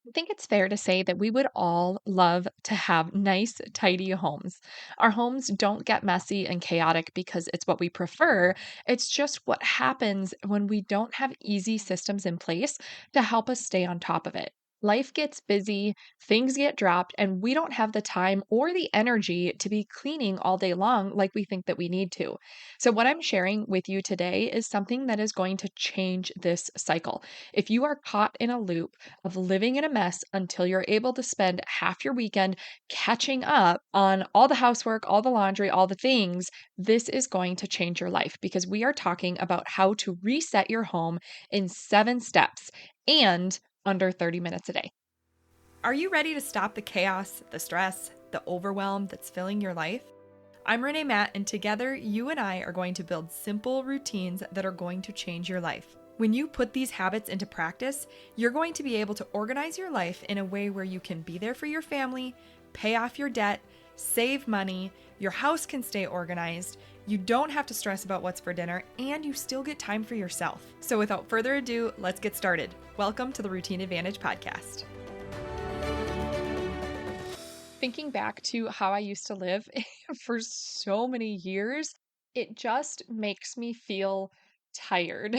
I think it's fair to say that we would all love to have nice, tidy homes. Our homes don't get messy and chaotic because it's what we prefer. It's just what happens when we don't have easy systems in place to help us stay on top of it. Life gets busy, things get dropped, and we don't have the time or the energy to be cleaning all day long like we think that we need to. So, what I'm sharing with you today is something that is going to change this cycle. If you are caught in a loop, of living in a mess until you're able to spend half your weekend catching up on all the housework, all the laundry, all the things, this is going to change your life because we are talking about how to reset your home in 7 steps and under 30 minutes a day. Are you ready to stop the chaos, the stress, the overwhelm that's filling your life? I'm Renae Matt, and together you and I are going to build simple routines that are going to change your life. When you put these habits into practice, you're going to be able to organize your life in a way where you can be there for your family, pay off your debt, save money, your house can stay organized, you don't have to stress about what's for dinner, and you still get time for yourself. So without further ado, let's get started. Welcome to the Routine Advantage Podcast. Thinking back to how I used to live for so many years, it just makes me feel tired.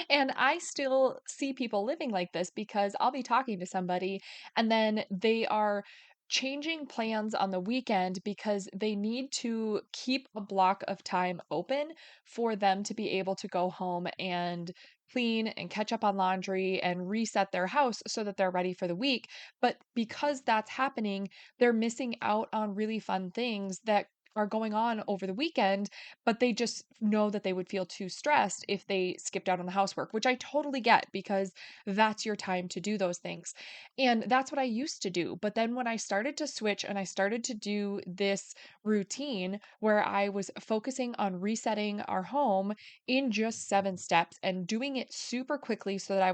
And I still see people living like this because I'll be talking to somebody and then they are changing plans on the weekend because they need to keep a block of time open for them to be able to go home and clean and catch up on laundry and reset their house so that they're ready for the week. But because that's happening, they're missing out on really fun things that are going on over the weekend, but they just know that they would feel too stressed if they skipped out on the housework, which I totally get because that's your time to do those things. And that's what I used to do. But then when I started to switch and I started to do this routine where I was focusing on resetting our home in just 7 steps and doing it super quickly so that I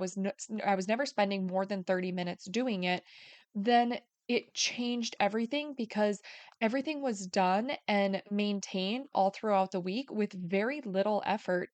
was never spending more than 30 minutes doing it, then it changed everything because everything was done and maintained all throughout the week with very little effort.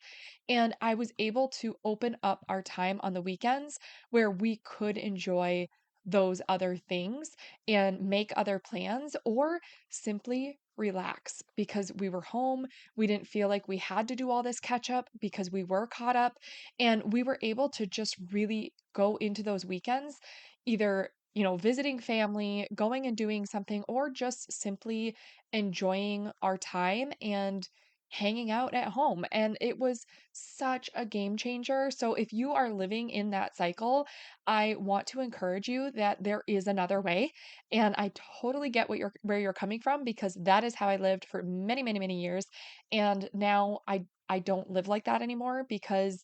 And I was able to open up our time on the weekends where we could enjoy those other things and make other plans or simply relax because we were home. We didn't feel like we had to do all this catch up because we were caught up. And we were able to just really go into those weekends either visiting family, going and doing something, or just simply enjoying our time and hanging out at home. And it was such a game changer. So if you are living in that cycle, I want to encourage you that there is another way. And I totally get where you're coming from because that is how I lived for many, many, many years. And now I don't live like that anymore because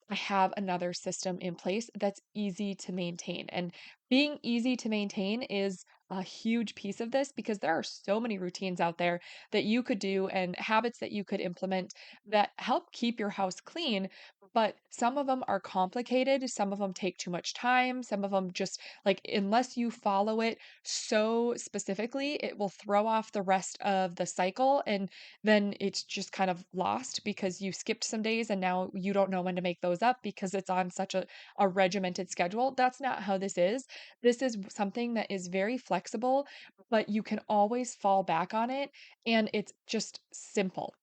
I have another system in place that's easy to maintain. And being easy to maintain is a huge piece of this because there are so many routines out there that you could do and habits that you could implement that help keep your house clean. But some of them are complicated. Some of them take too much time. Some of them just like, unless you follow it so specifically, it will throw off the rest of the cycle. And then it's just kind of lost because you skipped some days and now you don't know when to make those up because it's on such a regimented schedule. That's not how this is. This is something that is very flexible, but you can always fall back on it and it's just simple.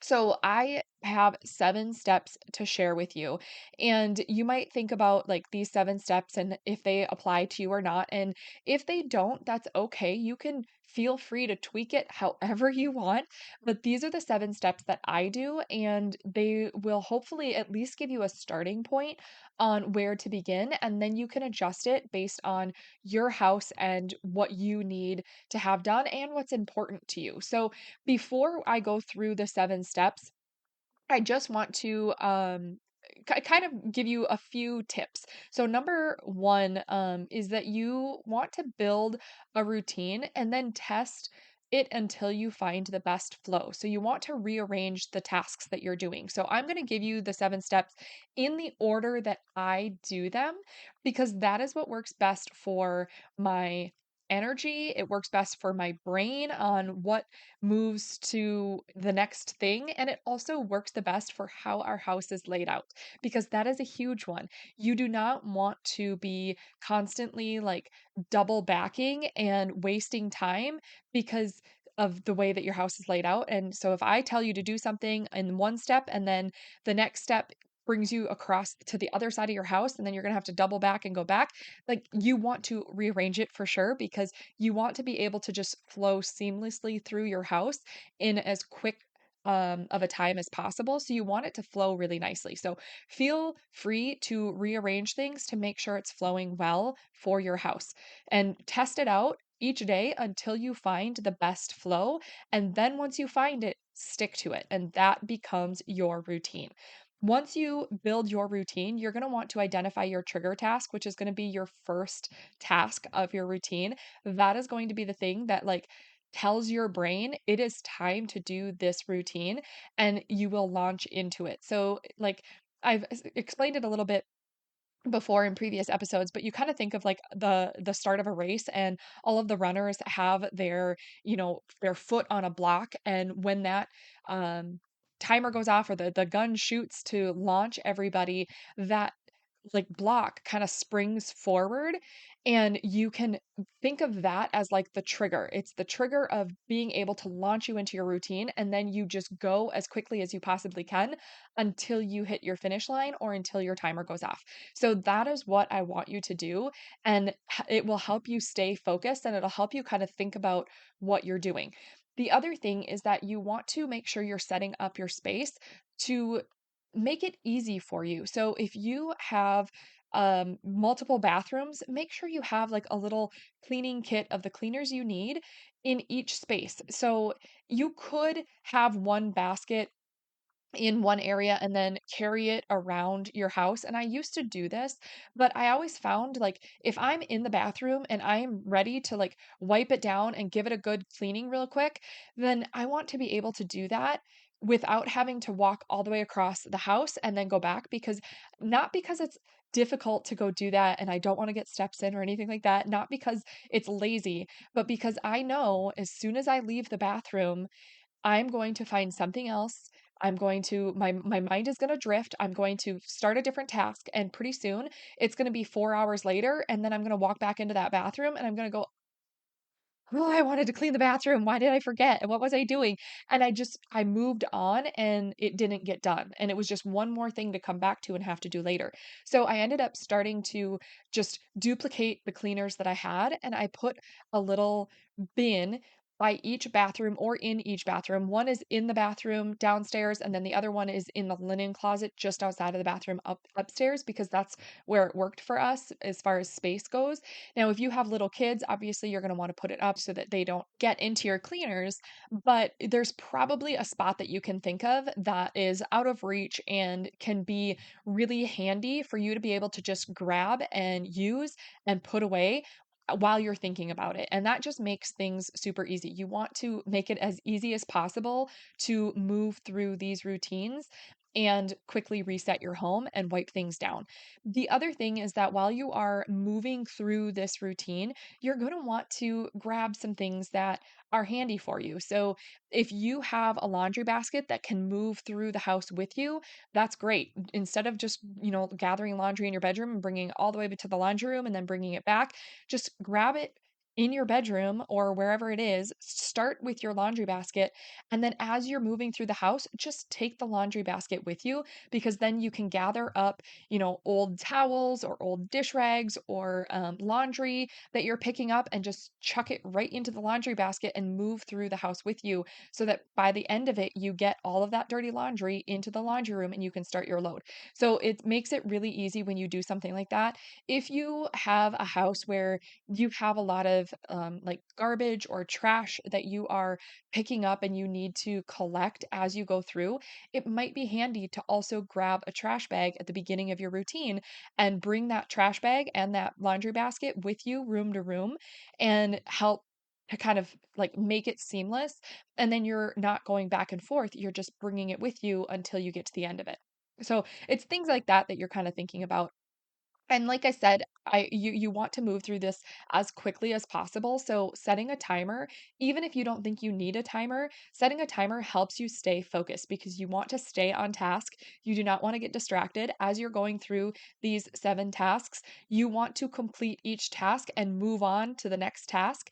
So I have 7 steps to share with you. And you might think about like these 7 steps and if they apply to you or not. And if they don't, that's okay. You can feel free to tweak it however you want. But these are the 7 steps that I do, and they will hopefully at least give you a starting point on where to begin. And then you can adjust it based on your house and what you need to have done and what's important to you. So before I go through the 7 steps, I just want to kind of give you a few tips. So number one is that you want to build a routine and then test it until you find the best flow. So you want to rearrange the tasks that you're doing. So I'm going to give you the 7 steps in the order that I do them because that is what works best for my energy. It works best for my brain on what moves to the next thing. And it also works the best for how our house is laid out, because that is a huge one. You do not want to be constantly like double backing and wasting time because of the way that your house is laid out. And so if I tell you to do something in one step and then the next step brings you across to the other side of your house and then you're going to have to double back and go back, like you want to rearrange it for sure, because you want to be able to just flow seamlessly through your house in as quick of a time as possible. So you want it to flow really nicely. So feel free to rearrange things to make sure it's flowing well for your house, and test it out each day until you find the best flow. And then once you find it, stick to it. And that becomes your routine. Once you build your routine, you're going to want to identify your trigger task, which is going to be your first task of your routine. That is going to be the thing that like tells your brain it is time to do this routine, and you will launch into it. So like explained it a little bit before in previous episodes, but you kind of think of like the start of a race, and all of the runners have their, you know, their foot on a block, and when that um timer goes off, or the gun shoots to launch everybody, that like block kind of springs forward, and you can think of that as like the trigger. It's the trigger of being able to launch you into your routine, and then you just go as quickly as you possibly can until you hit your finish line or until your timer goes off. So that is what I want you to do, and it will help you stay focused, and it'll help you kind of think about what you're doing. The other thing is that you want to make sure you're setting up your space to make it easy for you. So if you have multiple bathrooms, make sure you have like a little cleaning kit of the cleaners you need in each space. So you could have one basket in one area and then carry it around your house. And I used to do this, but I always found like if I'm in the bathroom and I'm ready to like wipe it down and give it a good cleaning real quick, then I want to be able to do that without having to walk all the way across the house and then go back, because not because it's difficult to go do that and I don't want to get steps in or anything like that, not because it's lazy, but because I know as soon as I leave the bathroom, I'm going to find something else. I'm going to my mind is going to drift. I'm going to start a different task, and pretty soon it's going to be 4 hours later, and then I'm going to walk back into that bathroom and I'm going to go, "Oh, I wanted to clean the bathroom. Why did I forget? And what was I doing?" And I moved on and it didn't get done. And it was just one more thing to come back to and have to do later. So I ended up starting to just duplicate the cleaners that I had, and I put a little bin by each bathroom or in each bathroom. One is in the bathroom downstairs, and then the other one is in the linen closet just outside of the bathroom upstairs, because that's where it worked for us as far as space goes. Now, if you have little kids, obviously you're going to want to put it up so that they don't get into your cleaners, but there's probably a spot that you can think of that is out of reach and can be really handy for you to be able to just grab and use and put away while you're thinking about it. And that just makes things super easy. You want to make it as easy as possible to move through these routines and quickly reset your home and wipe things down. The other thing is that while you are moving through this routine, you're going to want to grab some things that are handy for you. So, if you have a laundry basket that can move through the house with you, that's great. Instead of just, you know, gathering laundry in your bedroom and bringing it all the way to the laundry room and then bringing it back, just grab it in your bedroom or wherever it is. Start with your laundry basket. And then as you're moving through the house, just take the laundry basket with you, because then you can gather up, you know, old towels or old dish rags or laundry that you're picking up and just chuck it right into the laundry basket and move through the house with you, so that by the end of it, you get all of that dirty laundry into the laundry room and you can start your load. So it makes it really easy when you do something like that. If you have a house where you have a lot of like garbage or trash that you are picking up and you need to collect as you go through, it might be handy to also grab a trash bag at the beginning of your routine and bring that trash bag and that laundry basket with you room to room, and help to kind of like make it seamless. And then you're not going back and forth, you're just bringing it with you until you get to the end of it. So it's things like that that you're kind of thinking about And like I said, you want to move through this as quickly as possible. So setting a timer, even if you don't think you need a timer, setting a timer helps you stay focused because you want to stay on task. You do not want to get distracted as you're going through these 7 tasks. You want to complete each task and move on to the next task.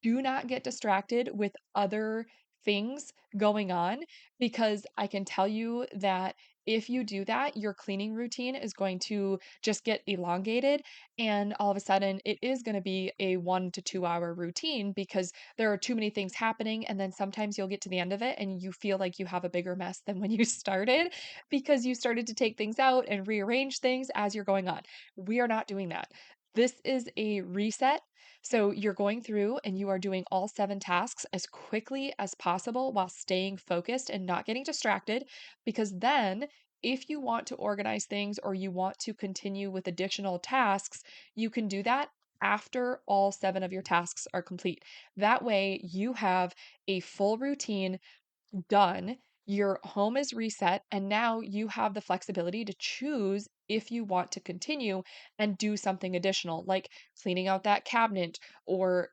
Do not get distracted with other things going on because I can tell you that if you do that, your cleaning routine is going to just get elongated. And all of a sudden, it is going to be a 1 to 2 hour routine because there are too many things happening. And then sometimes you'll get to the end of it and you feel like you have a bigger mess than when you started because you started to take things out and rearrange things as you're going on. We are not doing that. This is a reset. So you're going through and you are doing all 7 tasks as quickly as possible while staying focused and not getting distracted. Because then, if you want to organize things or you want to continue with additional tasks, you can do that after all 7 of your tasks are complete. That way, you have a full routine done, your home is reset, and now you have the flexibility to choose if you want to continue and do something additional, like cleaning out that cabinet or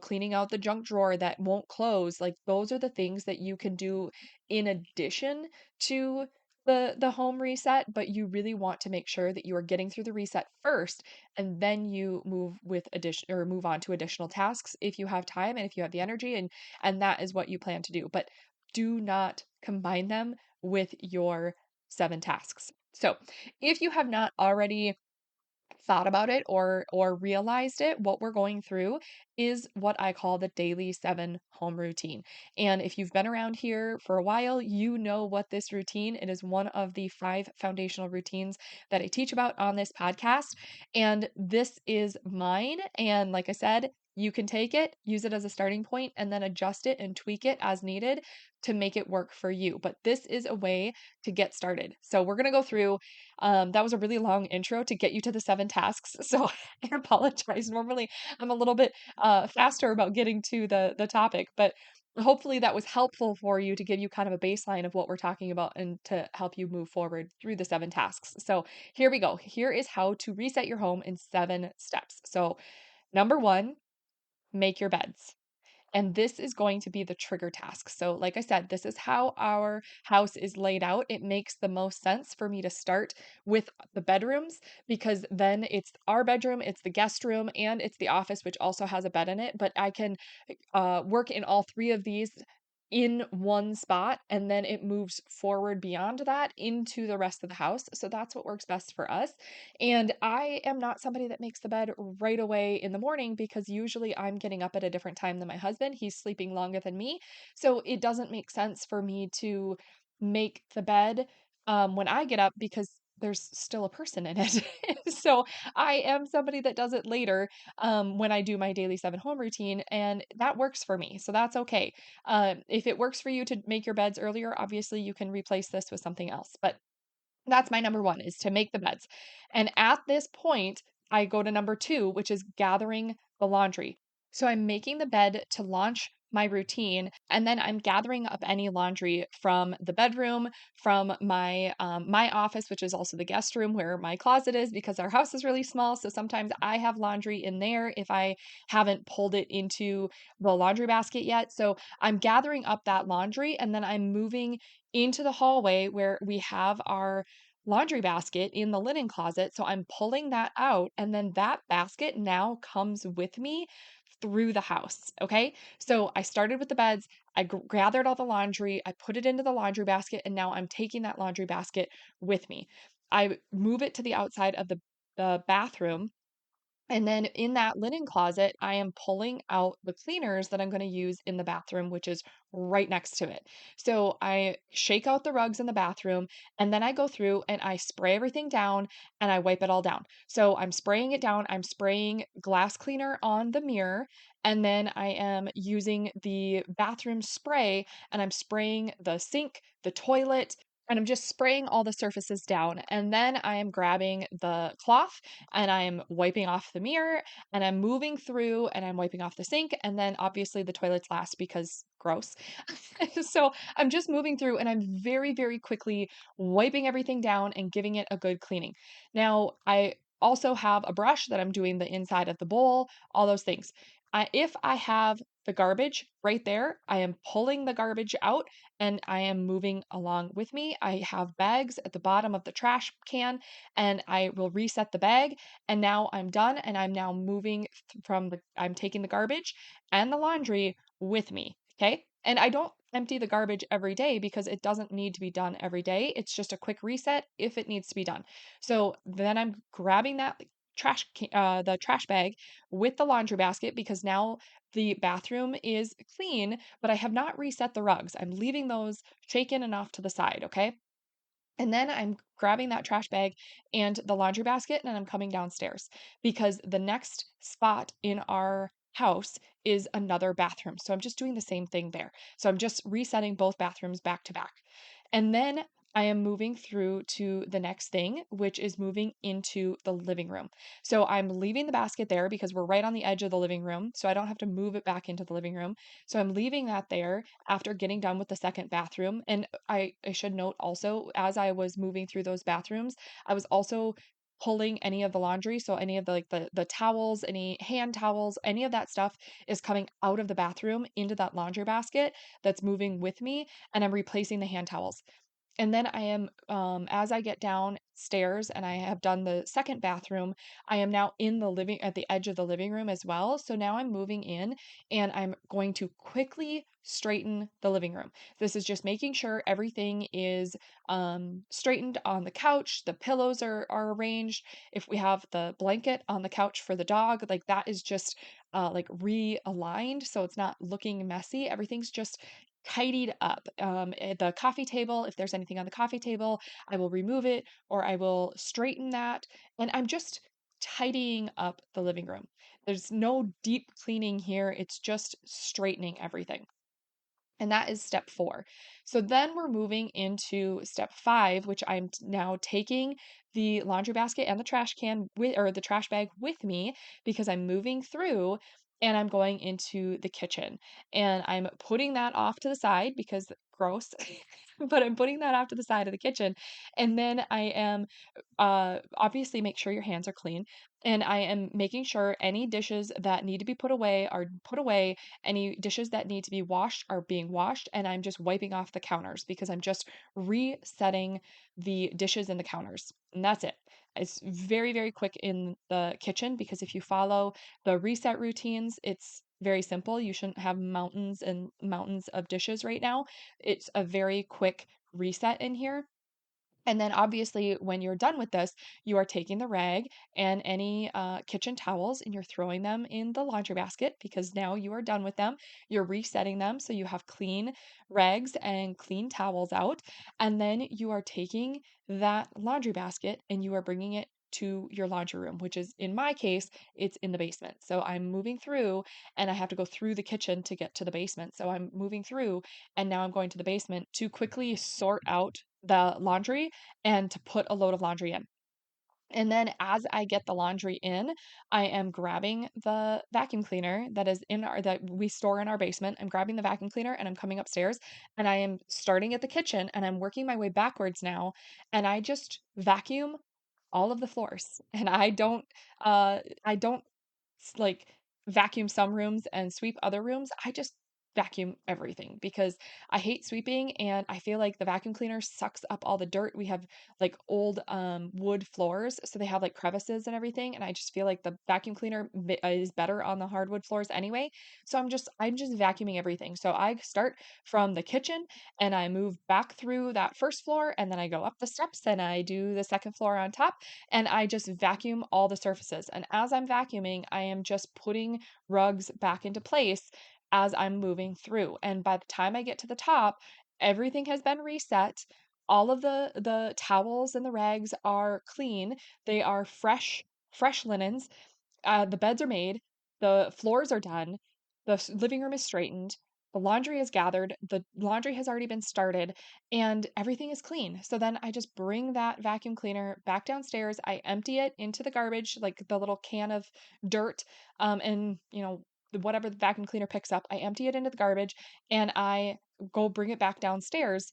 cleaning out the junk drawer that won't close. Like those are the things that you can do in addition to the home reset, but you really want to make sure that you are getting through the reset first and then you move on to additional tasks if you have time and if you have the energy, and that is what you plan to do. But do not combine them with your 7 tasks. So, if you have not already thought about it or realized it, what we're going through is what I call the daily 7 home routine. And if you've been around here for a while, you know what this routine. It is one of the 5 foundational routines that I teach about on this podcast, and this is mine. And like I said, you can take it, use it as a starting point, and then adjust it and tweak it as needed to make it work for you. But this is a way to get started. So we're going to go through that was a really long intro to get you to the 7 tasks. So I apologize. Normally, I'm a little bit faster about getting to the topic, but hopefully that was helpful for you to give you kind of a baseline of what we're talking about and to help you move forward through the 7 tasks. So here we go. Here is how to reset your home in 7 steps. So number one, make your beds. And this is going to be the trigger task. So, like I said, this is how our house is laid out. It makes the most sense for me to start with the bedrooms because then it's our bedroom, it's the guest room, and it's the office, which also has a bed in it. But I can work in all 3 of these in one spot and then it moves forward beyond that into the rest of the house. So that's what works best for us. And I am not somebody that makes the bed right away in the morning because usually I'm getting up at a different time than my husband. He's sleeping longer than me. So it doesn't make sense for me to make the bed when I get up because there's still a person in it. So I am somebody that does it later when I do my daily 7 home routine, and that works for me. So that's okay. If it works for you to make your beds earlier, obviously you can replace this with something else. But that's my number one is to make the beds. And at this point, I go to number two, which is gathering the laundry. So I'm making the bed to launch my routine, and then I'm gathering up any laundry from the bedroom, from my office, which is also the guest room where my closet is, because our house is really small. So sometimes I have laundry in there if I haven't pulled it into the laundry basket yet. So I'm gathering up that laundry, and then I'm moving into the hallway where we have our laundry basket in the linen closet. So I'm pulling that out, and then that basket now comes with me through the house. Okay. So I started with the beds, gathered all the laundry, I put it into the laundry basket, and now I'm taking that laundry basket with me. I move it to the outside of the bathroom, and then in that linen closet, I am pulling out the cleaners that I'm going to use in the bathroom, which is right next to it. So I shake out the rugs in the bathroom, and then I go through and I spray everything down and I wipe it all down. So I'm spraying it down. I'm spraying glass cleaner on the mirror, and then I am using the bathroom spray and I'm spraying the sink, the toilet. And I'm just spraying all the surfaces down. And then I am grabbing the cloth and I'm wiping off the mirror and I'm moving through and I'm wiping off the sink. And then obviously the toilets last because gross. So I'm just moving through and I'm very, very quickly wiping everything down and giving it a good cleaning. Now, I also have a brush that I'm doing the inside of the bowl, all those things. If I have the garbage right there, I am pulling the garbage out and I am moving along with me. I have bags at the bottom of the trash can and I will reset the bag. And now I'm done and I'm now moving I'm taking the garbage and the laundry with me. Okay. And I don't empty the garbage every day because it doesn't need to be done every day. It's just a quick reset if it needs to be done. So then I'm grabbing that the trash bag with the laundry basket because now the bathroom is clean, but I have not reset the rugs. I'm leaving those shaken and off to the side, okay? And then I'm grabbing that trash bag and the laundry basket and I'm coming downstairs because the next spot in our house is another bathroom. So I'm just doing the same thing there. So I'm just resetting both bathrooms back to back. And then I am moving through to the next thing, which is moving into the living room. So I'm leaving the basket there because we're right on the edge of the living room. So I don't have to move it back into the living room. So I'm leaving that there after getting done with the second bathroom. And I should note also, as I was moving through those bathrooms, I was also pulling any of the laundry. So any of the towels, any hand towels, any of that stuff is coming out of the bathroom into that laundry basket that's moving with me. And I'm replacing the hand towels. And then I am, as I get downstairs and I have done the second bathroom, I am now at the edge of the living room as well. So now I'm moving in and I'm going to quickly straighten the living room. This is just making sure everything is straightened on the couch. The pillows are arranged. If we have the blanket on the couch for the dog, like that is just like realigned. So it's not looking messy. Everything's just tidied up. The coffee table, if there's anything on the coffee table, I will remove it or I will straighten that. And I'm just tidying up the living room. There's no deep cleaning here, it's just straightening everything. And that is step 4. So then we're moving into step 5, which I'm now taking the laundry basket and the trash can with, or the trash bag with me because I'm moving through and I'm going into the kitchen. And I'm putting that off to the side because gross, but I'm putting that off to the side of the kitchen. And then I am obviously make sure your hands are clean. And I am making sure any dishes that need to be put away are put away. Any dishes that need to be washed are being washed. And I'm just wiping off the counters because I'm just resetting the dishes and the counters. And that's it. It's very, very quick in the kitchen because if you follow the reset routines, it's very simple. You shouldn't have mountains and mountains of dishes right now. It's a very quick reset in here. And then obviously, when you're done with this, you are taking the rag and any kitchen towels and you're throwing them in the laundry basket because now you are done with them. You're resetting them so you have clean rags and clean towels out. And then you are taking that laundry basket and you are bringing it to your laundry room, which is in my case, it's in the basement. So I'm moving through and I have to go through the kitchen to get to the basement. So I'm moving through and now I'm going to the basement to quickly sort out the laundry and to put a load of laundry in. And then as I get the laundry in, I am grabbing the vacuum cleaner that we store in our basement. I'm grabbing the vacuum cleaner and I'm coming upstairs and I am starting at the kitchen and I'm working my way backwards now and I just vacuum all of the floors. And I don't like vacuum some rooms and sweep other rooms. I just vacuum everything because I hate sweeping and I feel like the vacuum cleaner sucks up all the dirt. We have like old wood floors, so they have like crevices and everything, and I just feel like the vacuum cleaner is better on the hardwood floors anyway. So I'm just vacuuming everything. So I start from the kitchen and I move back through that first floor and then I go up the steps and I do the second floor on top and I just vacuum all the surfaces. And as I'm vacuuming, I am just putting rugs back into place as I'm moving through. And by the time I get to the top, everything has been reset. All of the towels and the rags are clean. They are fresh linens. The beds are made, the floors are done, the living room is straightened, the laundry is gathered, the laundry has already been started, and everything is clean. So then I just bring that vacuum cleaner back downstairs. I empty it into the garbage, like the little can of dirt, and whatever the vacuum cleaner picks up, I empty it into the garbage, and I go bring it back downstairs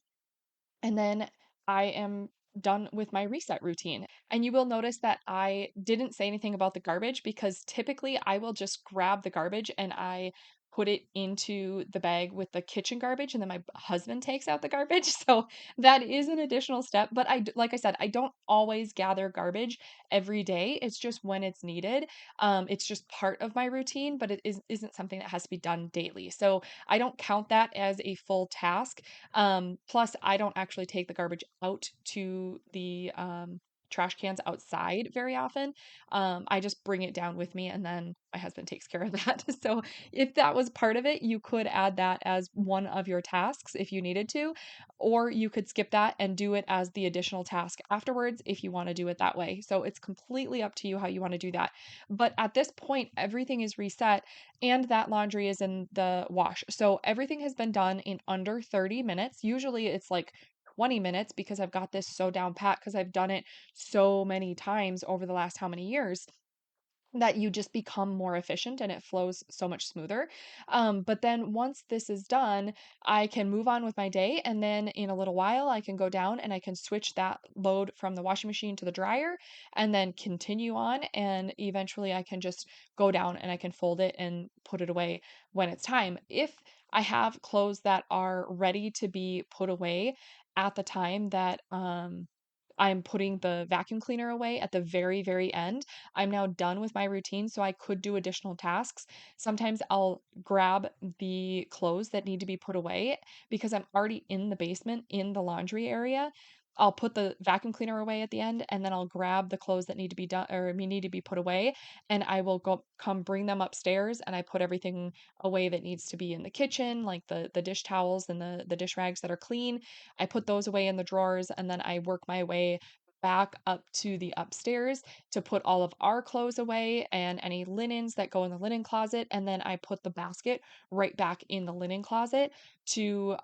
and then I am done with my reset routine. And you will notice that I didn't say anything about the garbage because typically I will just grab the garbage and I put it into the bag with the kitchen garbage, and then my husband takes out the garbage. So that is an additional step. But like I said, I don't always gather garbage every day. It's just when it's needed. It's just part of my routine, but isn't something that has to be done daily. So I don't count that as a full task. Plus, I don't actually take the garbage out to the trash cans outside very often. I just bring it down with me, and then my husband takes care of that. So if that was part of it, you could add that as one of your tasks if you needed to, or you could skip that and do it as the additional task afterwards if you want to do it that way. So it's completely up to you how you want to do that. But at this point, everything is reset and that laundry is in the wash. So everything has been done in under 30 minutes. Usually it's like 20 minutes because I've got this so down pat because I've done it so many times over the last how many years that you just become more efficient and it flows so much smoother. But then once this is done, I can move on with my day. And then in a little while, I can go down and I can switch that load from the washing machine to the dryer and then continue on. And eventually, I can just go down and I can fold it and put it away when it's time. If I have clothes that are ready to be put away at the time that, I'm putting the vacuum cleaner away at the very, very end. I'm now done with my routine, so I could do additional tasks. Sometimes I'll grab the clothes that need to be put away because I'm already in the basement in the laundry area. I'll put the vacuum cleaner away at the end and then I'll grab the clothes that need to be done or need to be put away and I will go come bring them upstairs and I put everything away that needs to be in the kitchen, like the dish towels and the dish rags that are clean. I put those away in the drawers and then I work my way back up to the upstairs to put all of our clothes away and any linens that go in the linen closet. And then I put the basket right back in the linen closet to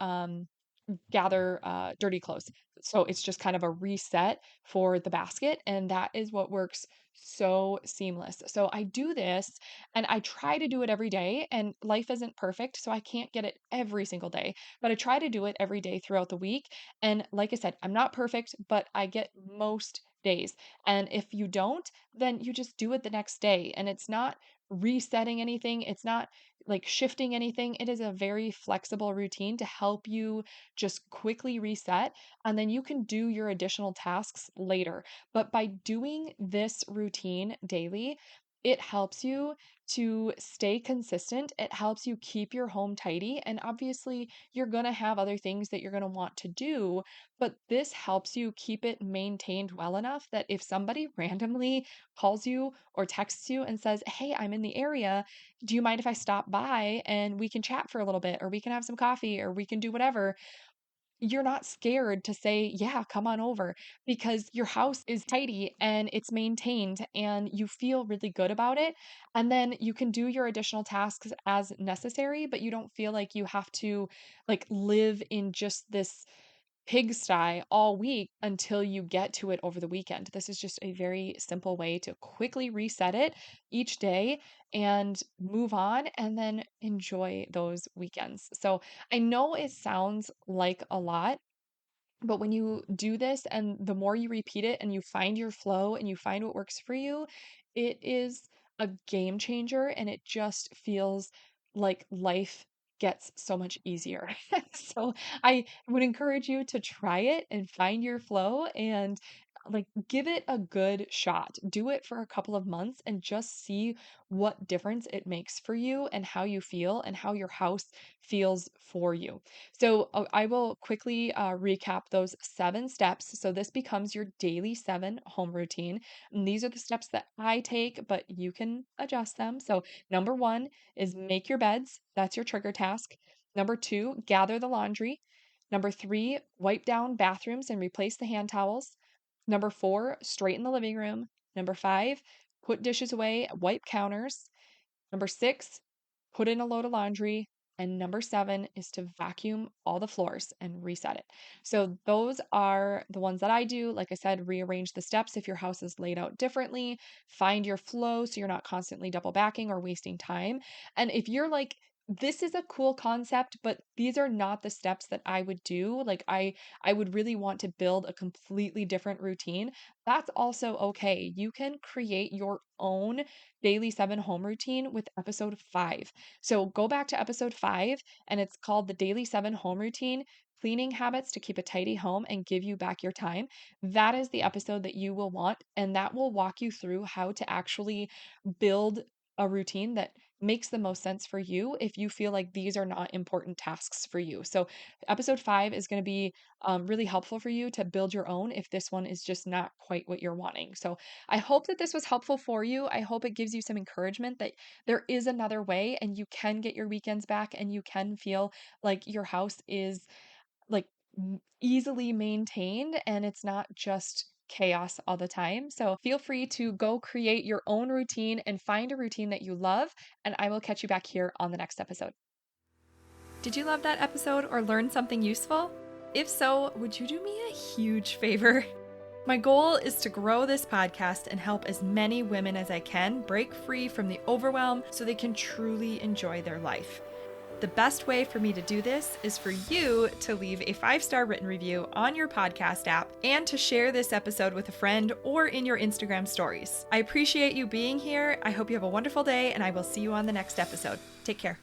gather dirty clothes. So it's just kind of a reset for the basket. And that is what works so seamless. So I do this and I try to do it every day. And life isn't perfect. So I can't get it every single day, but I try to do it every day throughout the week. And like I said, I'm not perfect, but I get most days. And if you don't, then you just do it the next day. And it's not resetting anything, it's not like shifting anything. It is a very flexible routine to help you just quickly reset, and then you can do your additional tasks later. But by doing this routine daily, it helps you to stay consistent. It helps you keep your home tidy. And obviously, you're going to have other things that you're going to want to do, but this helps you keep it maintained well enough that if somebody randomly calls you or texts you and says, "Hey, I'm in the area. Do you mind if I stop by and we can chat for a little bit, or we can have some coffee, or we can do whatever?" You're not scared to say, "Yeah, come on over," because your house is tidy and it's maintained and you feel really good about it. And then you can do your additional tasks as necessary, but you don't feel like you have to like live in just this pigsty all week until you get to it over the weekend. This is just a very simple way to quickly reset it each day and move on and then enjoy those weekends. So I know it sounds like a lot, but when you do this and the more you repeat it and you find your flow and you find what works for you, it is a game changer and it just feels like life gets so much easier. So I would encourage you to try it and find your flow and like give it a good shot. Do it for a couple of months and just see what difference it makes for you and how you feel and how your house feels for you. So I will quickly recap those 7 steps. So this becomes your daily 7 home routine. And these are the steps that I take, but you can adjust them. So number 1 is make your beds. That's your trigger task. Number 2, gather the laundry. Number 3, wipe down bathrooms and replace the hand towels. Number 4, straighten the living room. Number 5, put dishes away, wipe counters. Number 6, put in a load of laundry. And number 7 is to vacuum all the floors and reset it. So those are the ones that I do. Like I said, rearrange the steps if your house is laid out differently. Find your flow so you're not constantly double backing or wasting time. And if you're like this is a cool concept, but these are not the steps that I would do. Like I would really want to build a completely different routine. That's also okay. You can create your own daily 7 home routine with episode 5. So go back to episode 5 and it's called the daily 7 home routine. Cleaning habits to keep a tidy home and give you back your time. That is the episode that you will want, and that will walk you through how to actually build a routine that makes the most sense for you if you feel like these are not important tasks for you. So, episode 5 is going to be really helpful for you to build your own if this one is just not quite what you're wanting. So, I hope that this was helpful for you. I hope it gives you some encouragement that there is another way and you can get your weekends back and you can feel like your house is like easily maintained and it's not just chaos all the time. So feel free to go create your own routine and find a routine that you love. And I will catch you back here on the next episode. Did you love that episode or learn something useful? If so, would you do me a huge favor? My goal is to grow this podcast and help as many women as I can break free from the overwhelm so they can truly enjoy their life. The best way for me to do this is for you to leave a 5-star written review on your podcast app and to share this episode with a friend or in your Instagram stories. I appreciate you being here. I hope you have a wonderful day, and I will see you on the next episode. Take care.